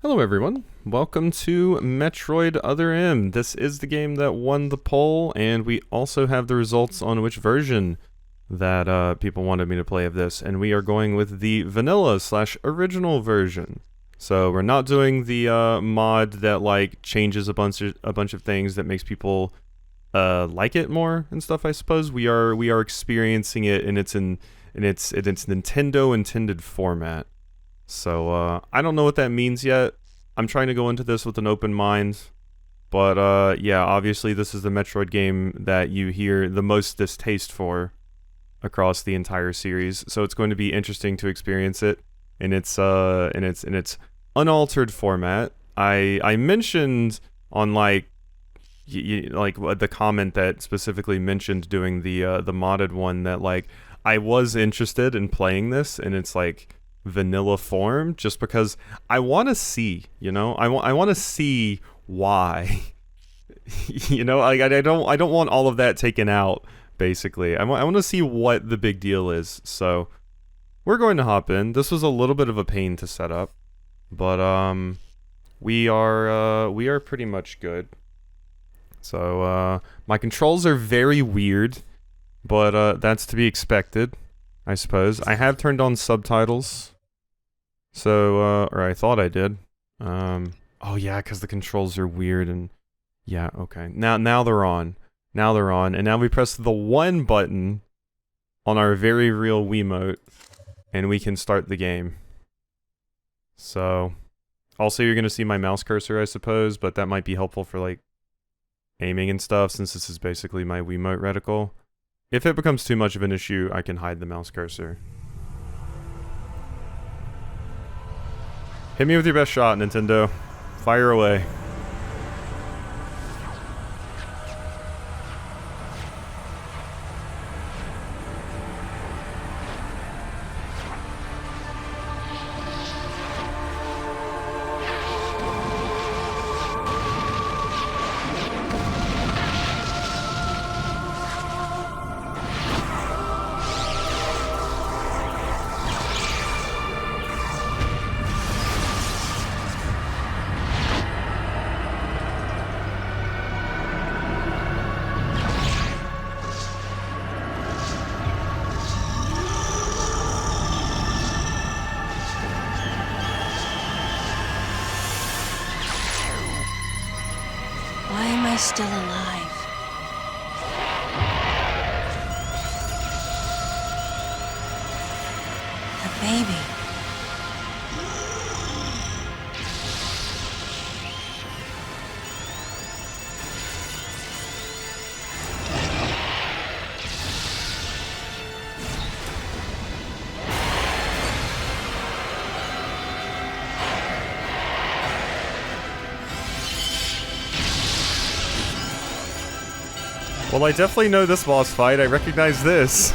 Hello everyone, welcome to Metroid Other M. This is the game that won the poll, and we also have the results on which version that people wanted me to play of this, and we are going with the vanilla slash original version. So we're not doing the mod that like changes a bunch of things that makes people like it more and stuff. I suppose we are experiencing it in its Nintendo intended format. So, I don't know what that means yet. I'm trying to go into this with an open mind. But, yeah, obviously this is the Metroid game that you hear the most distaste for across the entire series. So it's going to be interesting to experience it in its unaltered format. I mentioned on, like, the comment that specifically mentioned doing the modded one that, like, I was interested in playing this, and it's, like, vanilla form, just because I want to see, I want to see why. Like I don't want all of that taken out. Basically, I want to see what the big deal is. So we're going to hop in. This was a little bit of a pain to set up, but we are pretty much good. So my controls are very weird, but that's to be expected, I suppose. I have turned on subtitles. So, or I thought I did. Oh yeah, because the controls are weird and... Yeah, okay. Now they're on. Now they're on. And now we press the 1 button on our very real Wiimote, and we can start the game. So, also you're going to see my mouse cursor, I suppose, but that might be helpful for, like, aiming and stuff, since this is basically my Wiimote reticle. If it becomes too much of an issue, I can hide the mouse cursor. Hit me with your best shot, Nintendo. Fire away. Why am I still alive? A baby. Well, I definitely know this boss fight. I recognize this.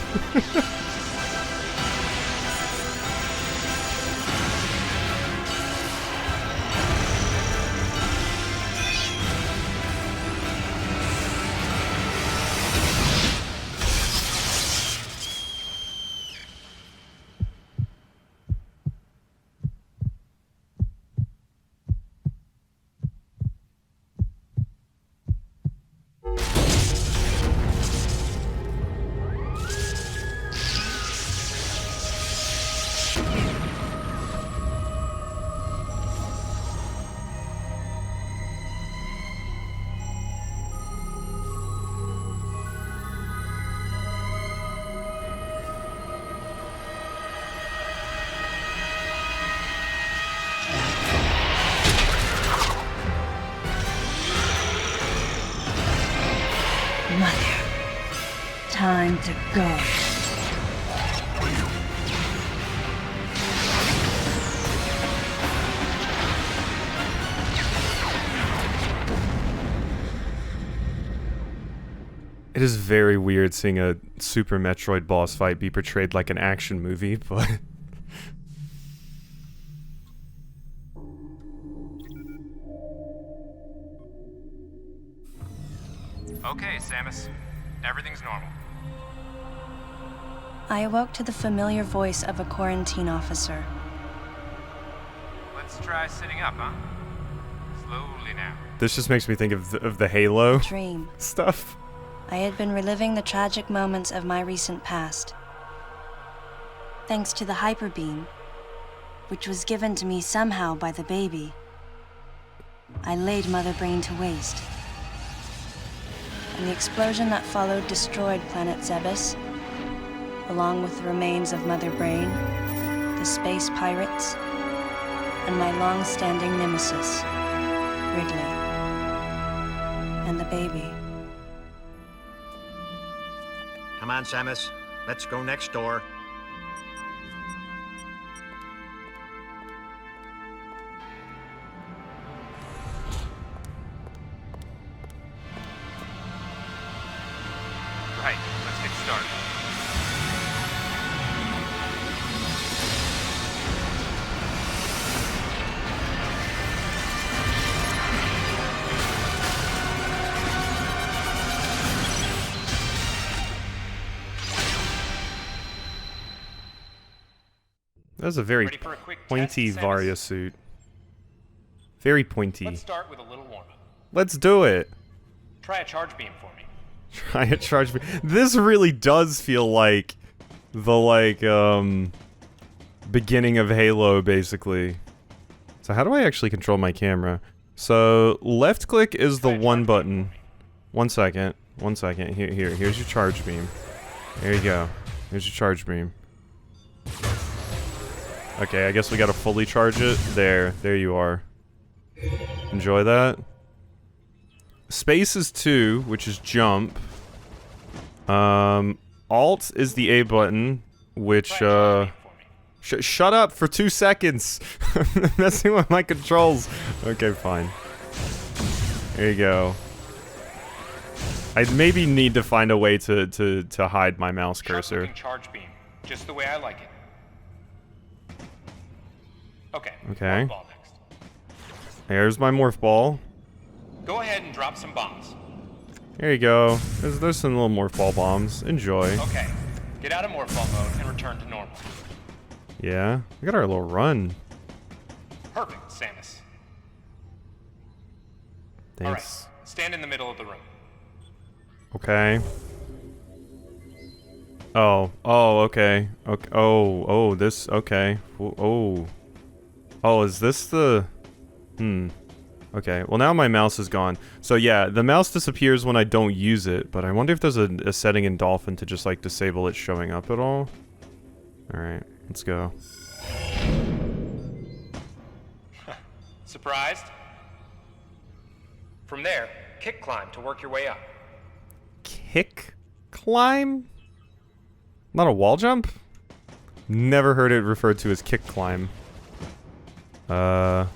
Mother, time to go. It is very weird seeing a Super Metroid boss fight be portrayed like an action movie, but... Okay, Samus. Everything's normal. I awoke to the familiar voice of a quarantine officer. Let's Let's try sitting up, huh? Slowly now. This just makes me think of the Halo Dream. stuff. I had been reliving the tragic moments of my recent past. Thanks to the hyper beam, which was given to me somehow by the baby, I laid Mother Brain to waste. And the explosion that followed destroyed planet Zebes, along with the remains of Mother Brain, the space pirates, and my long-standing nemesis, Ridley, and the baby. Come on, Samus. Let's go next door. Right, let's get started. That was a very Ready for a quick pointy test, Samus? Varia suit. Very pointy. Let's start with a little warm-up. Let's do it. Try a charge beam for me. Try a charge me. This really does feel like the beginning of Halo, basically. So how do I actually control my camera? So left click is the one button. 1 second. 1 second. Here's your charge beam. There you go. Here's your charge beam. Okay, I guess we gotta fully charge it. There you are. Enjoy that. Space is 2, which is jump. Alt is the A button, which, Try a charge beam for me. shut up for 2 seconds! I'm messing with my controls. Okay, fine. There you go. I maybe need to find a way to hide my mouse cursor. Sharp-looking charge beam, just the way I like it. Okay. Okay. Morph ball next. There's my morph ball. Go ahead and drop some bombs. There you go. There's some little morph ball bombs. Enjoy. Okay. Get out of morph ball mode and return to normal. Yeah. We got our little run. Perfect, Samus. Thanks. Alright, stand in the middle of the room. Okay. Oh, okay. Okay. Oh, this, okay. Oh, is this the... Okay, well now my mouse is gone. So yeah, the mouse disappears when I don't use it, but I wonder if there's a setting in Dolphin to just like disable it showing up at all. Alright, let's go. Surprised? From there, kick climb to work your way up. Kick climb? Not a wall jump? Never heard it referred to as kick climb. Oh,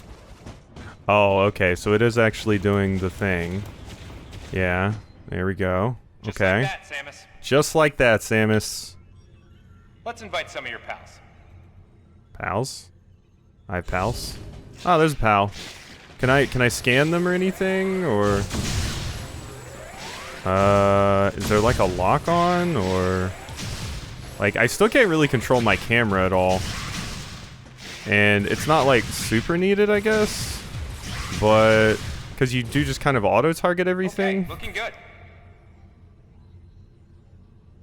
okay, so it is actually doing the thing. Yeah, there we go. Just okay. like that, Samus. Just like that, Samus. Let's invite some of your pals. Pals? I have pals? Oh, there's a pal. Can I scan them or anything, or... is there like a lock on, or... Like, I still can't really control my camera at all. And it's not like super needed, I guess. But, because you do just kind of auto-target everything. Okay, looking good.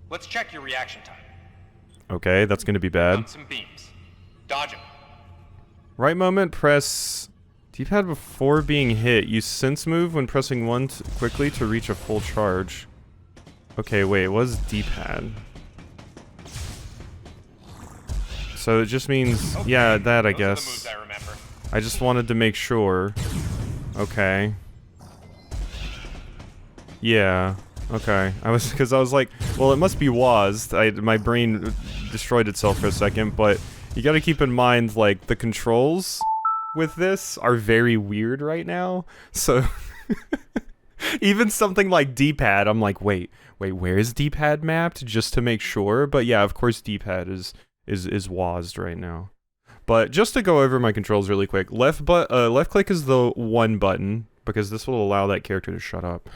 Let's check your reaction time. Okay, that's gonna be bad. Dump some beams. Dodge them. Right moment, press D-pad before being hit. Use sense move when pressing 1 quickly to reach a full charge. Okay, wait, what is D-pad? So it just means, Okay, yeah, that I those are the guess. moves I remember. I just wanted to make sure. Okay. Yeah. Okay. Because I was like, well, it must be WASD. My brain destroyed itself for a second, but you gotta keep in mind, like, the controls with this are very weird right now. So, even something like D-pad, I'm like, wait, where is D-pad mapped? Just to make sure. But yeah, of course D-pad is WASD right now. But just to go over my controls really quick, left click is the 1 button, because this will allow that character to shut up.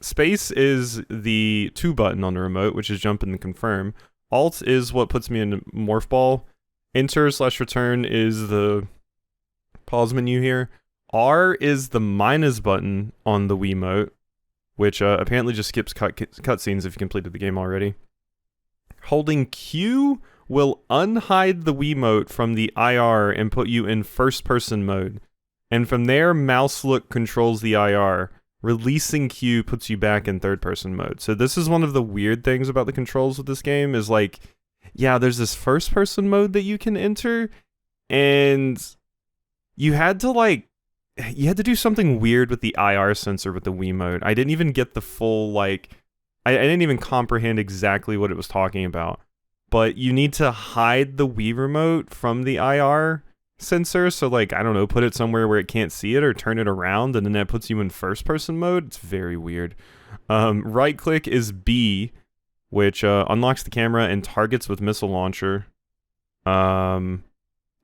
Space is the 2 button on the remote, which is jump and confirm. Alt is what puts me in morph ball. Enter/return is the pause menu here. R is the minus button on the Wiimote, which apparently just skips cutscenes if you completed the game already. Holding Q will unhide the Wiimote from the IR and put you in first-person mode. And from there, mouse look controls the IR. Releasing Q puts you back in third-person mode. So this is one of the weird things about the controls with this game is like, yeah, there's this first-person mode that you can enter, and you had to do something weird with the IR sensor with the Wiimote. I didn't even get the full, like, I didn't even comprehend exactly what it was talking about. But you need to hide the Wii remote from the IR sensor, so like, I don't know, put it somewhere where it can't see it or turn it around, and then that puts you in first person mode. It's very weird. Right click is B, which unlocks the camera and targets with missile launcher. And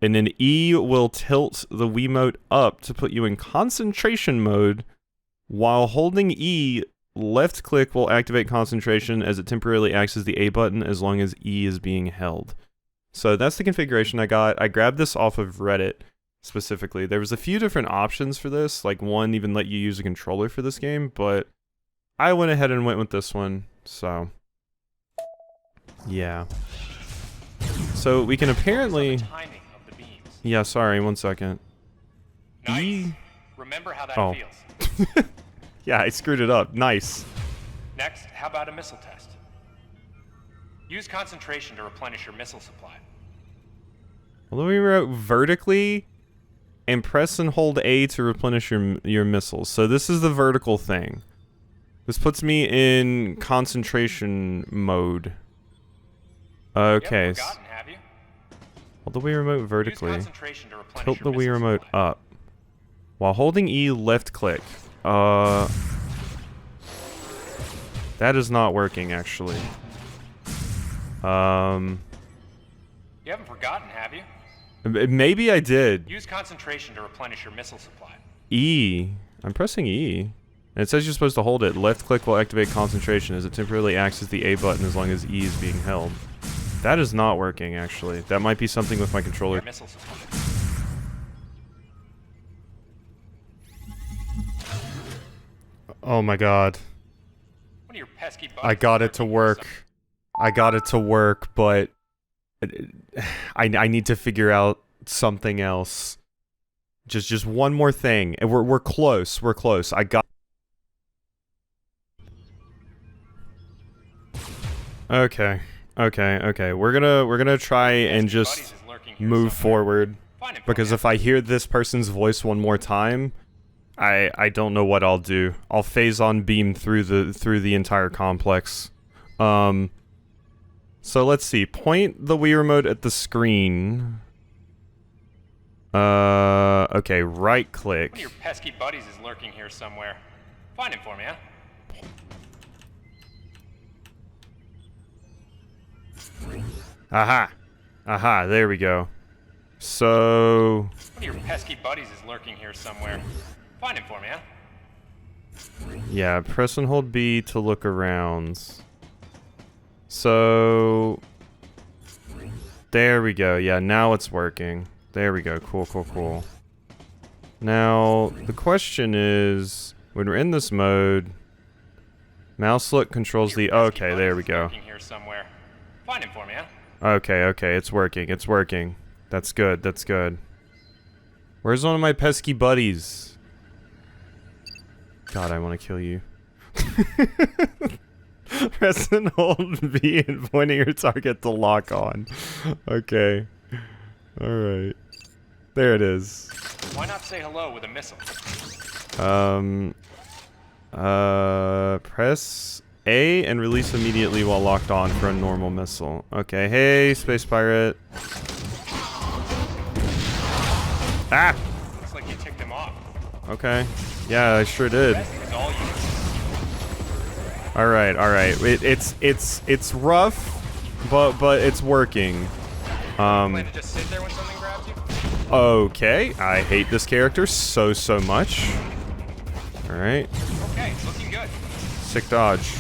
then E will tilt the Wiimote up to put you in concentration mode. While holding E, left click will activate concentration as it temporarily acts as the A button as long as E is being held. So that's the configuration I got. I grabbed this off of Reddit specifically. There was a few different options for this, like one even let you use a controller for this game, but I went ahead and went with this one, so yeah. So we can apparently... Yeah, sorry, 1 second. Nice. E... Remember how that Oh. feels. Yeah, I screwed it up. Nice. Next, how about a missile test? Use concentration to replenish your missile supply. Although we wrote vertically, and press and hold A to replenish your missiles. So this is the vertical thing. This puts me in concentration mode. Okay. You haven't forgotten, have you? Hold the Wii remote Use vertically. concentration to replenish Tilt your the Wii missile remote supply. up. While holding E, left click. That is not working, actually. You haven't forgotten, have you? Maybe I did. Use concentration to replenish your missile supply. E. I'm pressing E. And it says you're supposed to hold it. Left click will activate concentration as it temporarily acts as the A button as long as E is being held. That is not working, actually. That might be something with my controller. Your missile supply. Oh my god. One of your pesky I got it to work. I got it to work, but I need to figure out something else. Just one more thing. And we're close. We're close. I got... Okay. Okay. We're gonna try and just move forward, because if I hear this person's voice one more time, I don't know what I'll do. I'll phase on beam through the entire complex. So let's see. Point the Wii remote at the screen. Okay, right click. One of your pesky buddies is lurking here somewhere. Find him for me, huh? Aha, there we go. So... One of your pesky buddies is lurking here somewhere. Find him for me, huh? yeah, press and hold B to look around. So... there we go. Yeah, now it's working. There we go. Cool. Now, the question is, when we're in this mode, mouse look controls the... okay, there we go. Lurking here somewhere. Find him for me, huh? Okay, it's working. That's good. Where's one of my pesky buddies? God, I want to kill you. Press and hold B and pointing your target to lock on. Okay. Alright. There it is. Why not say hello with a missile? Press A and release immediately while locked on for a normal missile. Okay, hey, Space Pirate. Ah! Looks like you ticked him off. Okay. Yeah, I sure did. Best is all you. Alright. It's rough, but it's working. Plan to just sit there when something grabs you? Okay. I hate this character so much. Alright. Okay, it's looking good. Sick dodge.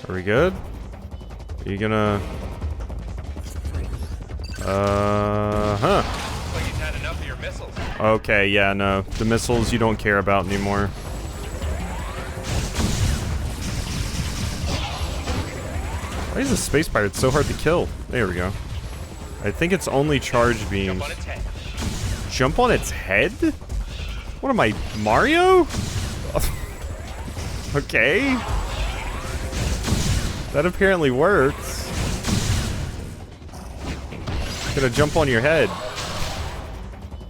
Are we good? Are you gonna... Uh-huh. Looks like he's had enough of your missiles. Okay, yeah, no. The missiles you don't care about anymore. Why is the space pirate so hard to kill? There we go. I think it's only charge beams. Jump on its head. Jump on its head? What am I, Mario? Okay. That apparently works. Gonna jump on your head.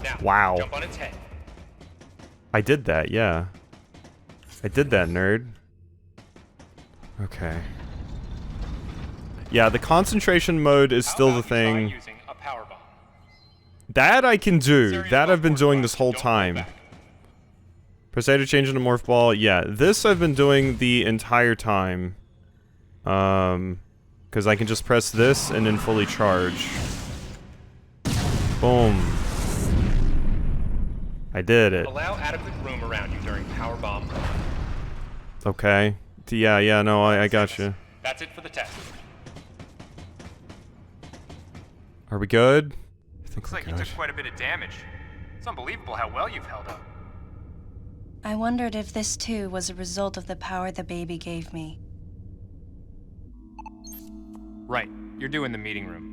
Now, Wow. jump on its head. I did that, yeah. I did that, nerd. Okay. Yeah, the concentration mode is still the thing. Using a power bomb. That I can do. Serious That I've been force doing punch. this whole Don't hold time. back. Press A to change into morph ball. Yeah, this I've been doing the entire time. Because I can just press this and then fully charge. Boom. I did it. Allow adequate room around you during power bomb. Okay. Yeah, no, I got you. That's it for the test. Are we good? I think Looks we're like you good. took quite a bit of damage. It's unbelievable how well you've held up. I wondered if this too was a result of the power the baby gave me. Right. You're due in the meeting room.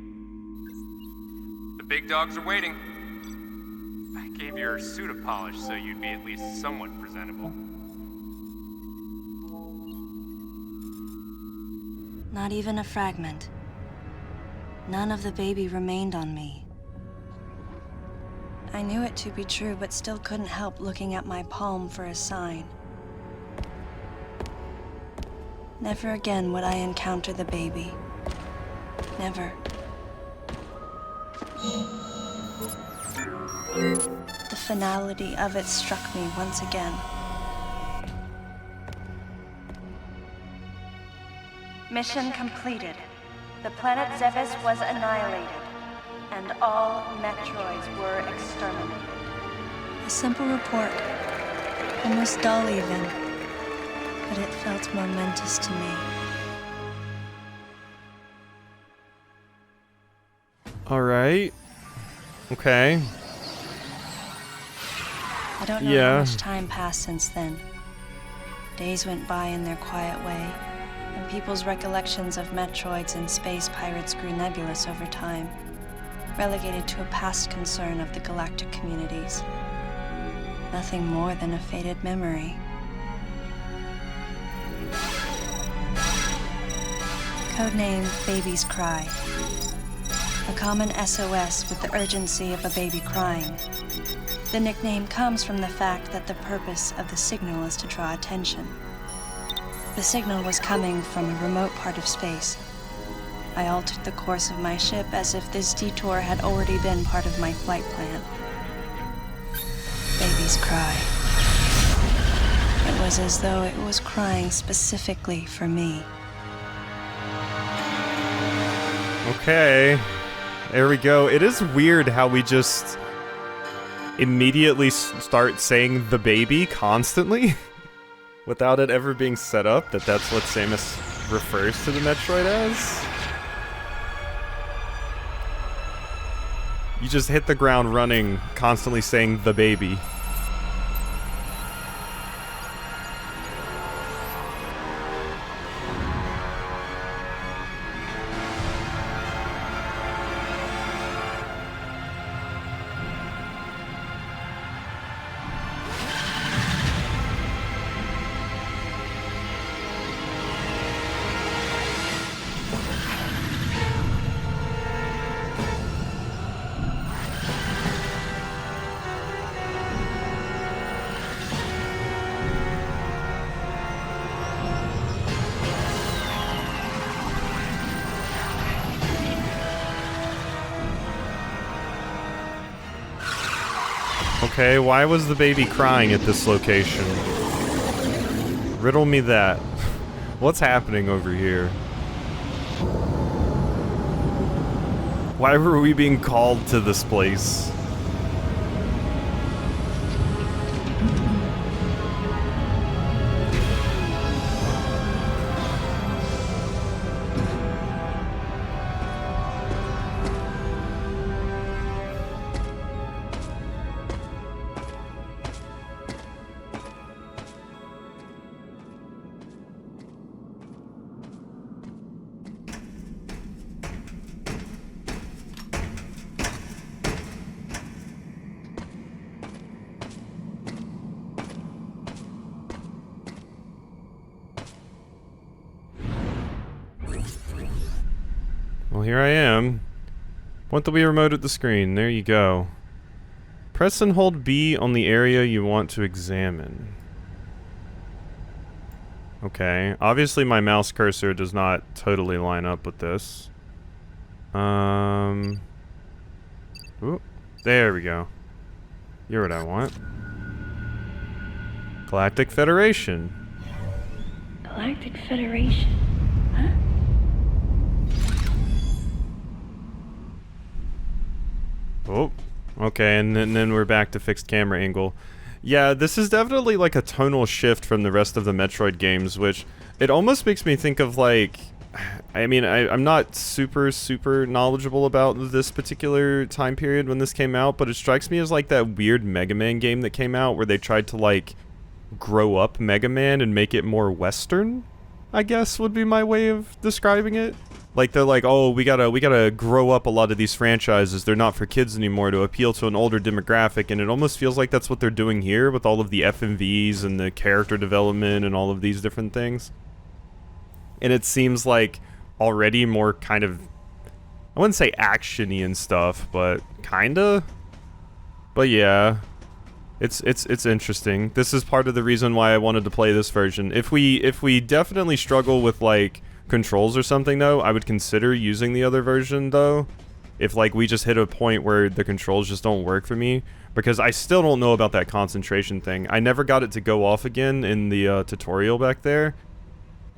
The big dogs are waiting. I gave your suit a polish so you'd be at least somewhat presentable. Not even a fragment. None of the baby remained on me. I knew it to be true, but still couldn't help looking at my palm for a sign. Never again would I encounter the baby. Never. The finality of it struck me once again. Mission completed. The planet Zebes was annihilated, and all Metroids were exterminated. A simple report, almost dull even, but it felt momentous to me. Alright. Okay. I don't know Yeah. how much time passed since then. Days went by in their quiet way, and people's recollections of Metroids and space pirates grew nebulous over time, relegated to a past concern of the galactic communities. Nothing more than a faded memory. Codename Baby's Cry. A common SOS with the urgency of a baby crying. The nickname comes from the fact that the purpose of the signal is to draw attention. The signal was coming from a remote part of space. I altered the course of my ship as if this detour had already been part of my flight plan. Baby's Cry. It was as though it was crying specifically for me. Okay. There we go. It is weird how we just immediately start saying the baby constantly without it ever being set up that that's what Samus refers to the Metroid as. You just hit the ground running, constantly saying the baby. Okay, why was the baby crying at this location? Riddle me that. What's happening over here? Why were we being called to this place? here I am. Point the Wii remote at the screen. There you go. Press and hold B on the area you want to examine. Okay. Obviously my mouse cursor does not totally line up with this. Ooh, there we go. You're what I want. Galactic Federation. Galactic Federation? Huh? Oh, okay, and then we're back to fixed camera angle. Yeah, this is definitely like a tonal shift from the rest of the Metroid games, which it almost makes me think of like... I mean, I'm not super knowledgeable about this particular time period when this came out, but it strikes me as like that weird Mega Man game that came out where they tried to like grow up Mega Man and make it more Western, I guess would be my way of describing it. Like they're like, oh, we gotta grow up a lot of these franchises. They're not for kids anymore to appeal to an older demographic, and it almost feels like that's what they're doing here with all of the FMVs and the character development and all of these different things. And it seems like already more kind of, I wouldn't say action-y and stuff, but kinda. But yeah, it's interesting. This is part of the reason why I wanted to play this version. If we definitely struggle with like controls or something though, I would consider using the other version though. If like we just hit a point where the controls just don't work for me, because I still don't know about that concentration thing. I never got it to go off again in the tutorial back there.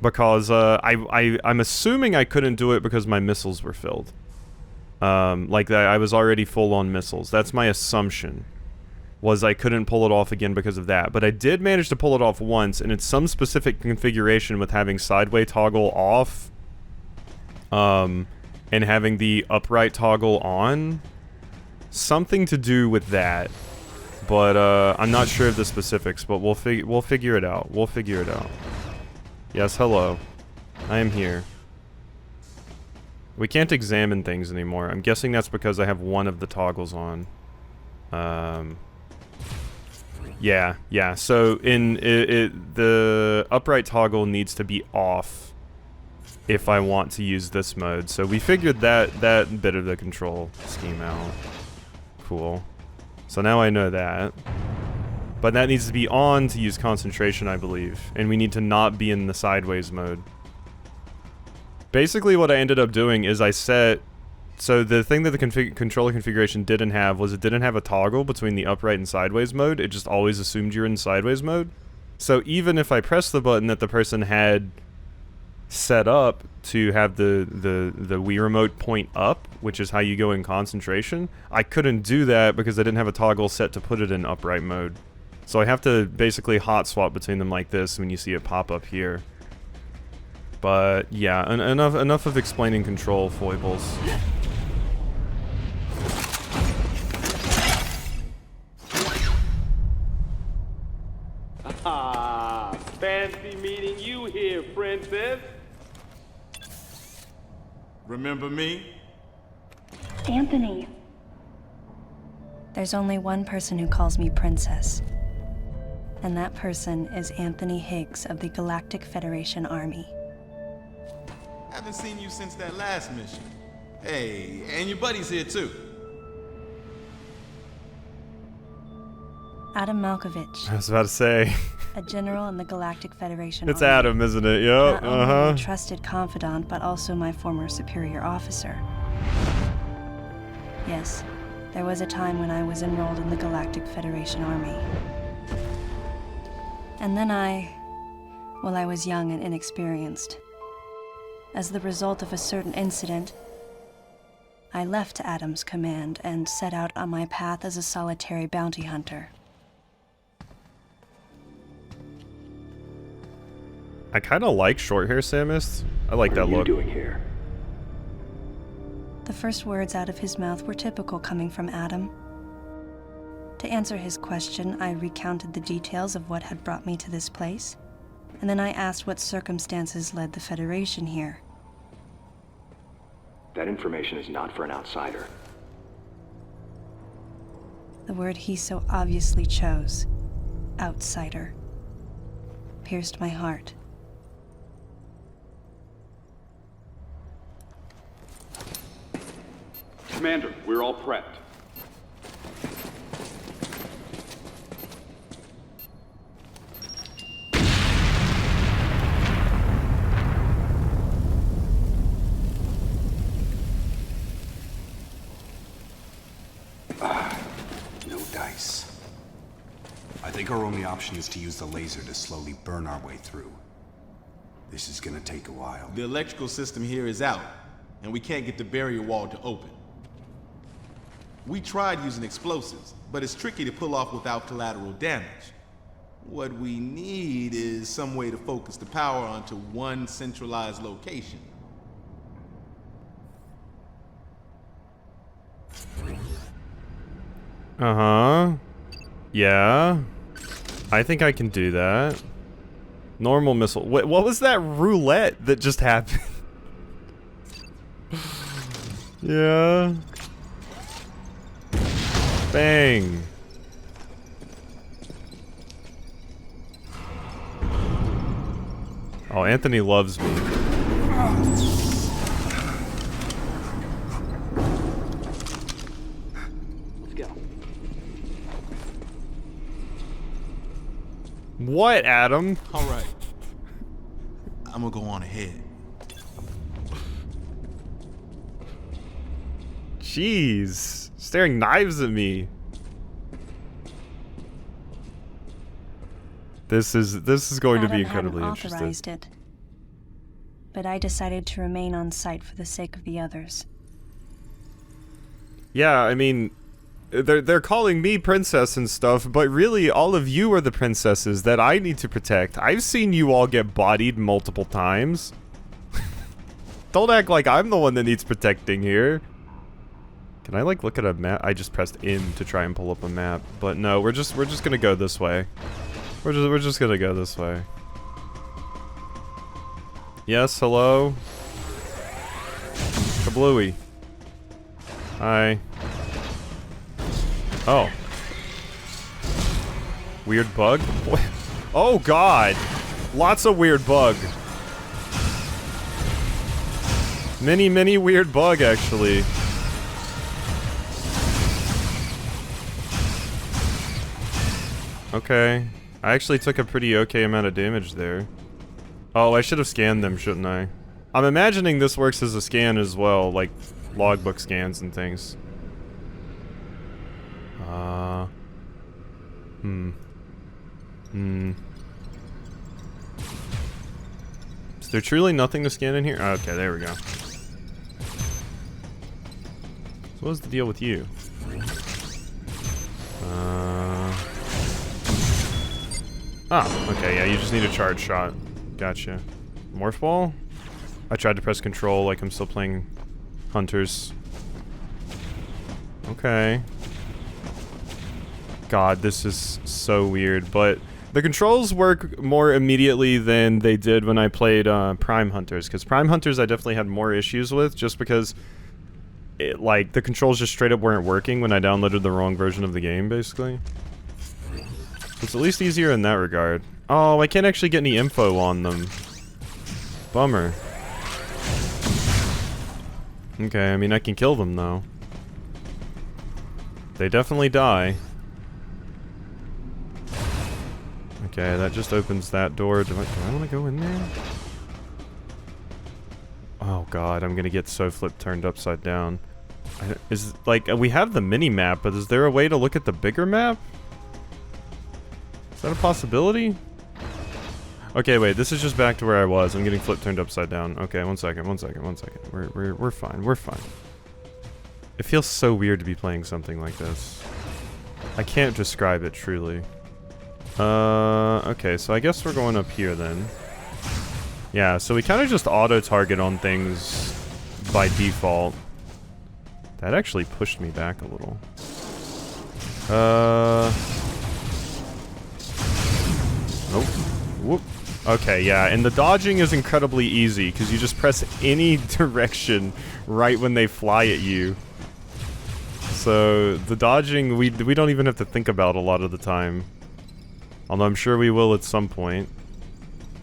Because I'm assuming I couldn't do it because my missiles were filled. Like that, I was already full on missiles. That's my assumption. Was I couldn't pull it off again because of that. But I did manage to pull it off once, and it's some specific configuration with having sideway toggle off, and having the upright toggle on. Something to do with that. But I'm not sure of the specifics. But we'll figure it out. We'll figure it out. Yes, hello. I am here. We can't examine things anymore. I'm guessing that's because I have one of the toggles on. Yeah. So the upright toggle needs to be off if I want to use this mode. So we figured that bit of the control scheme out. Cool. So now I know that. But that needs to be on to use concentration, I believe. And we need to not be in the sideways mode. Basically what I ended up doing is I set... So the thing that the controller configuration didn't have was it didn't have a toggle between the upright and sideways mode. It just always assumed you're in sideways mode. So even if I pressed the button that the person had set up to have the Wii remote point up, which is how you go in concentration, I couldn't do that because I didn't have a toggle set to put it in upright mode. So I have to basically hot swap between them like this when you see it pop up here. But yeah, enough of explaining control foibles. Ah, fancy meeting you here, princess. Remember me? Anthony. There's only one person who calls me princess. And that person is Anthony Higgs of the Galactic Federation Army. Haven't seen you since that last mission. Hey, and your buddy's here too. Adam Malkovich, I was about to say. a general in the Galactic Federation It's Army. Adam, isn't it? Yep, Not only a trusted confidant, but also my former superior officer. Yes, there was a time when I was enrolled in the Galactic Federation Army. And then I was young and inexperienced. As the result of a certain incident, I left Adam's command and set out on my path as a solitary bounty hunter. I kind of like short hair Samus. I like that look. What are you doing here? The first words out of his mouth were typical coming from Adam. To answer his question, I recounted the details of what had brought me to this place, and then I asked what circumstances led the Federation here. That information is not for an outsider. The word he so obviously chose, outsider, pierced my heart. Commander, we're all prepped. No dice. I think our only option is to use the laser to slowly burn our way through. This is gonna take a while. The electrical system here is out, and we can't get the barrier wall to open. We tried using explosives, but it's tricky to pull off without collateral damage. What we need is some way to focus the power onto one centralized location. Uh-huh. Yeah. I think I can do that. Normal missile. What was that roulette that just happened? Yeah. Bang. Oh, Anthony loves me. Let's go. What, Adam? All right. I'm gonna go on ahead. Jeez. Staring knives at me. This is going to be Adam incredibly hadn't interesting. authorized it, but I decided to remain on site for the sake of the others. Yeah, I mean, they're calling me princess and stuff, but really all of you are the princesses that I need to protect. I've seen you all get bodied multiple times. Don't act like I'm the one that needs protecting here. Can I like look at a map? I just pressed M to try and pull up a map, but no, we're just gonna go this way. We're just gonna go this way. Yes, hello? Kablooey. Hi. Oh. Weird bug? What? Oh god! Lots of weird bug. Many weird bug, actually. Okay. I actually took a pretty okay amount of damage there. Oh, I should have scanned them, shouldn't I? I'm imagining this works as a scan as well, like logbook scans and things. Is there truly nothing to scan in here? Okay, there we go. So what's the deal with you? Oh, okay, yeah, you just need a charge shot. Gotcha. Morph ball? I tried to press control like I'm still playing Hunters. Okay. God, this is so weird, but the controls work more immediately than they did when I played Prime Hunters, because Prime Hunters I definitely had more issues with, just because like, the controls just straight up weren't working when I downloaded the wrong version of the game, basically. It's at least easier in that regard. Oh, I can't actually get any info on them. Bummer. Okay, I mean, I can kill them, though. They definitely die. Okay, that just opens that door. Do I want to go in there? Oh god, I'm gonna get so turned upside down. We have the mini-map, but is there a way to look at the bigger map? Is that a possibility? Okay, wait, this is just back to where I was. I'm getting turned upside down. Okay, one second. We're fine, we're fine. It feels so weird to be playing something like this. I can't describe it truly. Okay, so I guess we're going up here then. Yeah, so we kind of just auto-target on things by default. That actually pushed me back a little. Nope. Whoop. Okay, yeah, and the dodging is incredibly easy, because you just press any direction right when they fly at you. So, the dodging, we don't even have to think about a lot of the time. Although I'm sure we will at some point.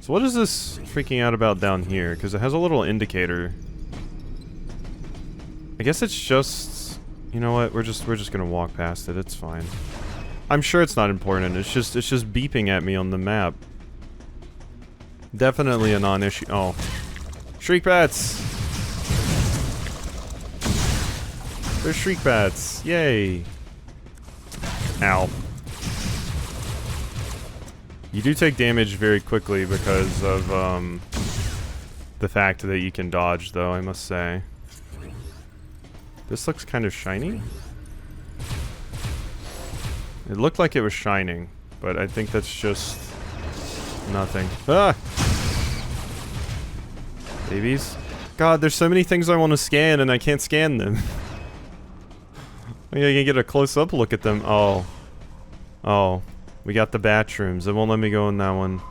So what is this freaking out about down here? Because it has a little indicator. I guess it's just... You know what? We're just gonna walk past it. It's fine. I'm sure it's not important. It's just beeping at me on the map. Definitely a non-issue. Oh. Shriek bats! There's shriek bats. Yay. Ow. You do take damage very quickly because of, the fact that you can dodge, though, I must say. This looks kind of shiny. It looked like it was shining, but I think that's just nothing. Ah! Babies? God, there's so many things I want to scan and I can't scan them. I can get a close-up look at them. Oh. Oh. We got the bathrooms. It won't let me go in that one.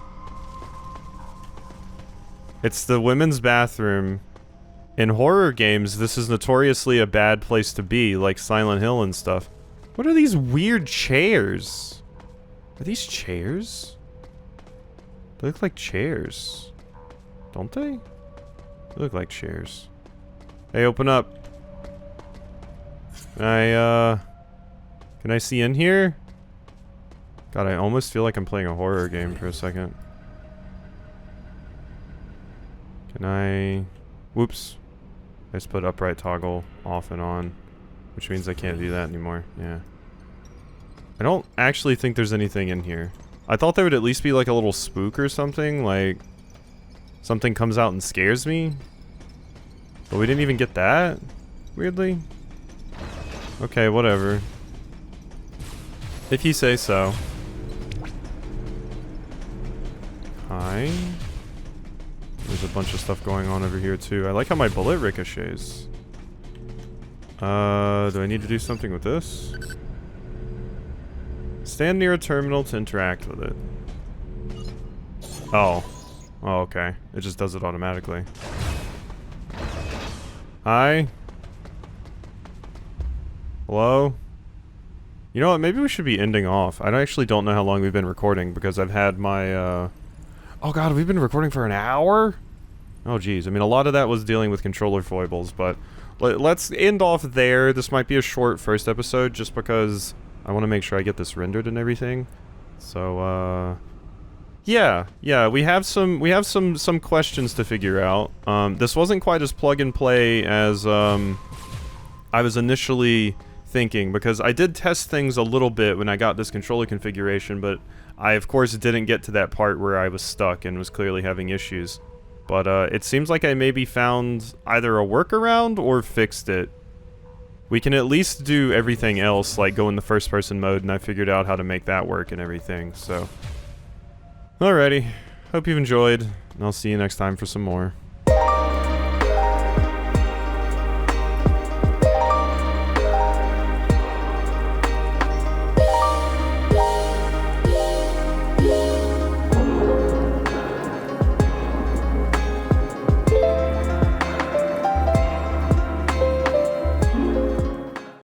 It's the women's bathroom. In horror games, this is notoriously a bad place to be, like Silent Hill and stuff. What are these weird chairs? Are these chairs? They look like chairs. Don't they? They look like chairs. Hey, open up. Can I see in here? God, I almost feel like I'm playing a horror game for a second. Can I... Whoops. I just put upright toggle off and on, which means I can't do that anymore. Yeah. I don't actually think there's anything in here. I thought there would at least be like a little spook or something, like something comes out and scares me. But we didn't even get that, weirdly. Okay, whatever. If you say so. Hi. There's a bunch of stuff going on over here too. I like how my bullet ricochets. Do I need to do something with this? Stand near a terminal to interact with it. Oh. Oh, okay. It just does it automatically. Hi? Hello? You know what? Maybe we should be ending off. I actually don't know how long we've been recording because I've had my, Oh god, we've been recording for an hour? Oh geez, I mean a lot of that was dealing with controller foibles, but let's end off there. This might be a short first episode just because I want to make sure I get this rendered and everything. So, yeah, we have some questions to figure out. This wasn't quite as plug and play as, I was initially thinking, because I did test things a little bit when I got this controller configuration, but I, of course, didn't get to that part where I was stuck and was clearly having issues. But, it seems like I maybe found either a workaround or fixed it. We can at least do everything else, like go in the first-person mode, and I figured out how to make that work and everything, so... Alrighty. Hope you've enjoyed, and I'll see you next time for some more.